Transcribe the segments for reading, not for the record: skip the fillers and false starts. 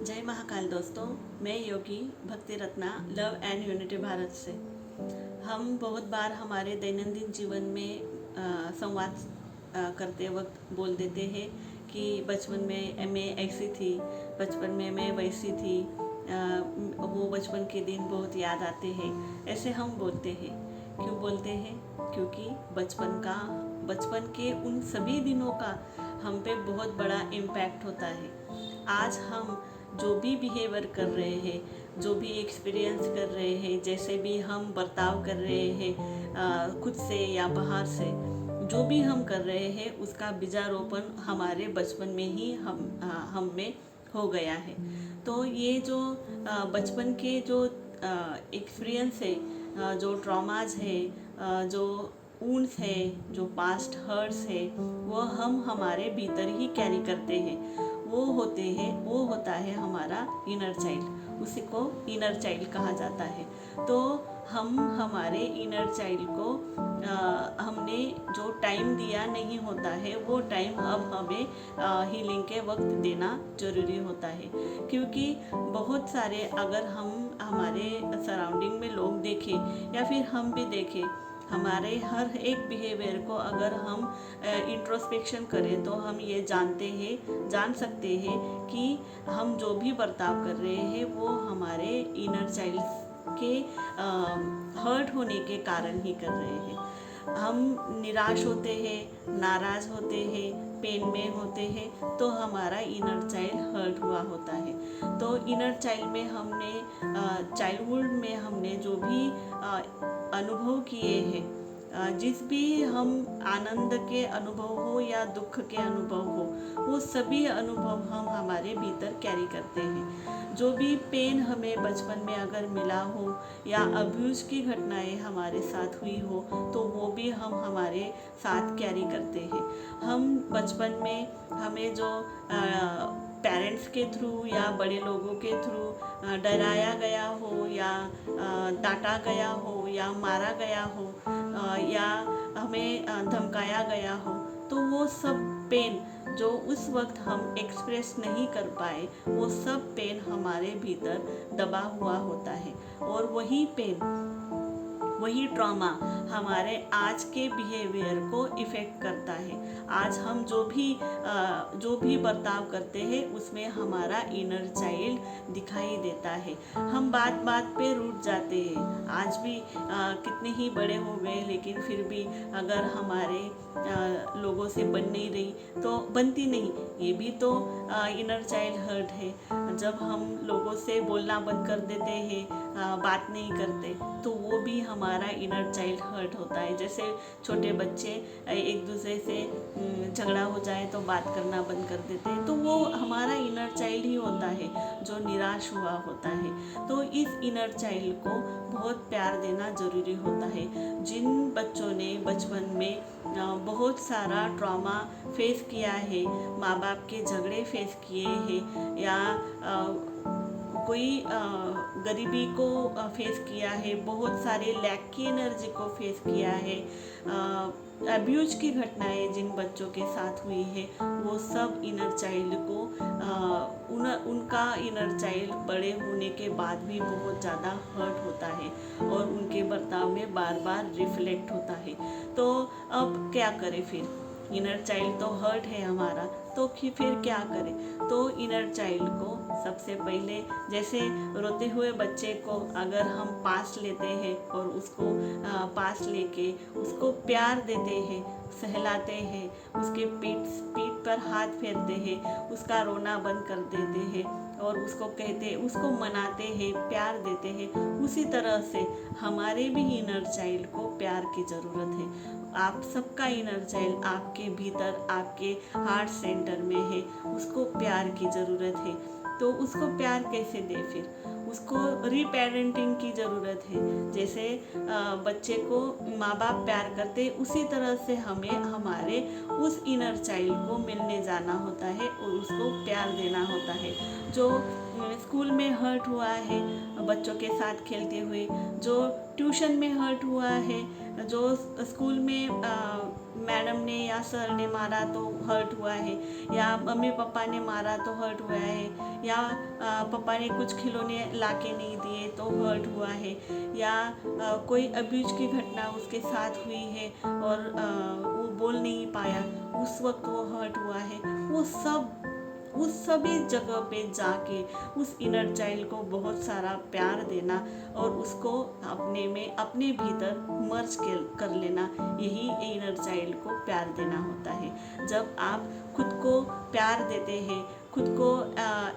जय महाकाल दोस्तों। मैं योगी भक्ति Ratna love and unity Bharat से। हम बहुत बार हमारे दैनंदिन जीवन में संवाद करते वक्त बोल देते हैं कि बचपन में मैं ऐसी थी, बचपन में मैं वैसी थी, वो बचपन के दिन बहुत याद आते हैं। ऐसे हम बोलते हैं। क्यों बोलते हैं? क्योंकि बचपन के उन सभी दिनों का हम पे बहुत बड़ा इम्पैक्ट होता है। आज हम जो भी बिहेवियर कर रहे हैं, जो भी एक्सपीरियंस कर रहे हैं, जैसे भी हम बर्ताव कर रहे हैं खुद से या बाहर से, जो भी हम कर रहे हैं उसका बीजारोपण हमारे बचपन में ही हम में हो गया है। तो ये जो बचपन के जो एक्सपीरियंस है, जो ट्रॉमाज है, जो ऊंस है, जो पास्ट हर्ट्स है, वो हम हमारे भीतर ही कैरी करते हैं। वो होता है हमारा इनर चाइल्ड। उसी को इनर चाइल्ड कहा जाता है। तो हम हमारे इनर चाइल्ड को हमने जो टाइम दिया नहीं होता है, वो टाइम अब हमें हीलिंग के वक्त देना जरूरी होता है। क्योंकि बहुत सारे अगर हम हमारे सराउंडिंग में लोग देखें या फिर हम भी देखें, हमारे हर एक बिहेवियर को अगर हम इंट्रोस्पेक्शन करें तो हम ये जान सकते हैं कि हम जो भी बर्ताव कर रहे हैं वो हमारे इनर चाइल्ड के हर्ट होने के कारण ही कर रहे हैं। हम निराश होते हैं, नाराज होते हैं, पेन में होते हैं, तो हमारा इनर चाइल्ड हर्ट हुआ होता है। तो इनर चाइल्ड में हमने चाइल्डहुड में हमने जो भी अनुभव किए हैं, जिस भी हम आनंद के अनुभव हो या दुख के अनुभव हो, वो सभी अनुभव हम हमारे भीतर कैरी करते हैं। जो भी पेन हमें बचपन में अगर मिला हो या अब्यूज़ की घटनाएं हमारे साथ हुई हो, तो वो भी हम हमारे साथ कैरी करते हैं। हम बचपन में हमें जो पेरेंट्स के थ्रू या बड़े लोगों के थ्रू डराया गया हो या डांटा गया हो या मारा गया हो या हमें धमकाया गया हो, तो वो सब पेन जो उस वक्त हम एक्सप्रेस नहीं कर पाए, वो सब पेन हमारे भीतर दबा हुआ होता है। और वही पेन, वही ट्रॉमा हमारे आज के बिहेवियर को इफ़ेक्ट करता है। आज हम जो भी बर्ताव करते हैं उसमें हमारा इनर चाइल्ड दिखाई देता है। हम बात बात पे रूठ जाते हैं। आज भी कितने ही बड़े हो गए, लेकिन फिर भी अगर हमारे लोगों से बन नहीं रही तो बनती नहीं, ये भी तो इनर चाइल्ड हर्ट है। जब हम लोगों से बोलना बंद कर देते हैं, बात नहीं करते, तो वो भी हमारा इनर चाइल्ड हर्ट होता है। जैसे छोटे बच्चे एक दूसरे से झगड़ा हो जाए तो बात करना बंद कर देते हैं, तो वो हमारा इनर चाइल्ड ही होता है जो निराश हुआ होता है। तो इस इनर चाइल्ड को बहुत प्यार देना ज़रूरी होता है। जिन बच्चों ने बचपन में बहुत सारा ट्रॉमा फेस किया है, माँ बाप के झगड़े फेस किए हैं या कोई गरीबी को फेस किया है, बहुत सारे लैक की एनर्जी को फेस किया है, अब्यूज की घटनाएं जिन बच्चों के साथ हुई है, वो सब इनर चाइल्ड को उनका इनर चाइल्ड बड़े होने के बाद भी बहुत ज़्यादा हर्ट होता है और उनके बर्ताव में बार बार रिफ्लेक्ट होता है। तो अब क्या करें फिर? इनर चाइल्ड तो हर्ट है हमारा, तो फिर क्या करें? तो इनर चाइल्ड को सबसे पहले, जैसे रोते हुए बच्चे को अगर हम पास लेते हैं और उसको पास लेके उसको प्यार देते हैं, सहलाते हैं, उसके पीठ पर हाथ फेरते हैं, उसका रोना बंद कर देते हैं और उसको मनाते हैं, प्यार देते हैं, उसी तरह से हमारे भी इनर चाइल्ड को प्यार की ज़रूरत है। आप सबका इनर चाइल्ड आपके भीतर, आपके हार्ट सेंटर में है, उसको प्यार की ज़रूरत है। तो उसको प्यार कैसे दे? फिर उसको रीपेरेंटिंग की ज़रूरत है। जैसे बच्चे को माँ बाप प्यार करते, उसी तरह से हमें हमारे उस इनर चाइल्ड को मिलने जाना होता है और उसको प्यार देना होता है। जो स्कूल में हर्ट हुआ है बच्चों के साथ खेलते हुए, जो ट्यूशन में हर्ट हुआ है, जो स्कूल में मैडम ने या सर ने मारा तो हर्ट हुआ है, या मम्मी पापा ने मारा तो हर्ट हुआ है, या पापा ने कुछ खिलौने लाके नहीं दिए तो हर्ट हुआ है, या कोई अब्यूज की घटना उसके साथ हुई है और वो बोल नहीं पाया, उस वक्त वो हर्ट हुआ है। वो सब उस सभी जगह पे जाके उस इनर चाइल्ड को बहुत सारा प्यार देना और उसको अपने भीतर मर्ज कर लेना, यही इनर चाइल्ड को प्यार देना होता है। जब आप खुद को प्यार देते हैं, खुद को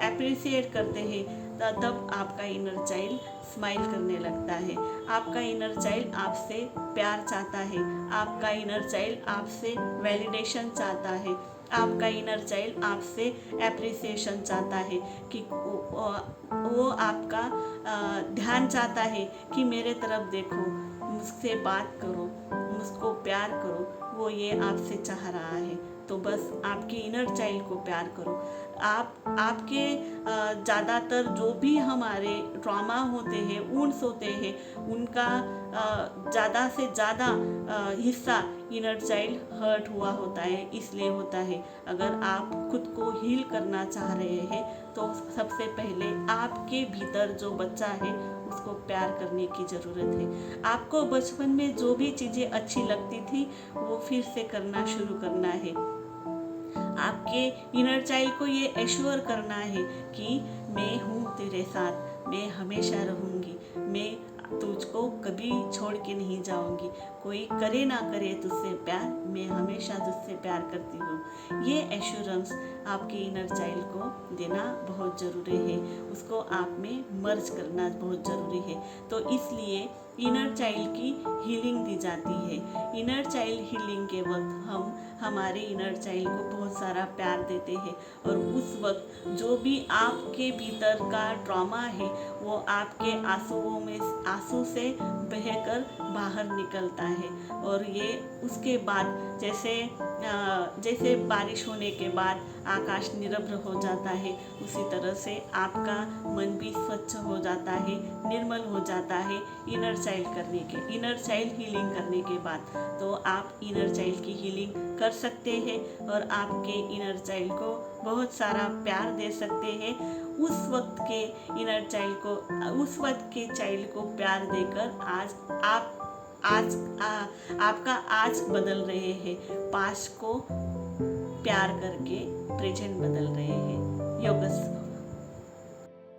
अप्रिशिएट करते हैं, तब आपका इनर चाइल्ड स्माइल करने लगता है। आपका इनर चाइल्ड आपसे प्यार चाहता है, आपका इनर चाइल्ड आपसे वैलिडेशन चाहता है, आपका इनर चाइल्ड आपसे एप्रिसिएशन चाहता है, कि वो आपका ध्यान चाहता है कि मेरे तरफ देखो, मुझसे बात करो, मुझको प्यार करो। वो ये आपसे चाह रहा है। तो बस आपके इनर चाइल्ड को प्यार करो। आपके ज़्यादातर जो भी हमारे ट्रॉमा होते हैं, वुंड्स होते हैं, उनका ज़्यादा से ज़्यादा हिस्सा इनर चाइल्ड हर्ट हुआ होता है, इसलिए होता है। अगर आप खुद को हील करना चाह रहे हैं तो सबसे पहले आपके भीतर जो बच्चा है उसको प्यार करने की ज़रूरत है। आपको बचपन में जो भी चीज़ें अच्छी लगती थी वो फिर से करना शुरू करना है। आपके इनर चाइल्ड को ये एश्योर करना है कि मैं हूँ तेरे साथ, मैं हमेशा रहूँगी, मैं तुझको कभी छोड़ के नहीं जाऊंगी। कोई करे ना करे तुझसे प्यार, मैं हमेशा तुझसे प्यार करती हूँ। ये एश्योरेंस आपके इनर चाइल्ड को देना बहुत ज़रूरी है, उसको आप में मर्ज करना बहुत ज़रूरी है। तो इसलिए इनर चाइल्ड की हीलिंग दी जाती है। इनर चाइल्ड हीलिंग के वक्त हम हमारे इनर चाइल्ड को बहुत सारा प्यार देते हैं और उस वक्त जो भी आपके भीतर का ट्रॉमा है वो आपके आंसू से बहकर बाहर निकलता है। और ये उसके बाद जैसे बारिश होने के बाद आकाश निरभ्र हो जाता है, उसी तरह से आपका मन भी स्वच्छ हो जाता है, निर्मल हो जाता है इनर चाइल्ड हीलिंग करने के बाद। तो आप इनर चाइल्ड की हीलिंग कर सकते हैं और आपके इनर चाइल्ड को बहुत सारा प्यार दे सकते हैं। उस वक्त के चाइल्ड को प्यार देकर आपका आज बदल रहे हैं, पास्ट को प्यार करके प्रेजेंट बदल रहे हैं। योगस।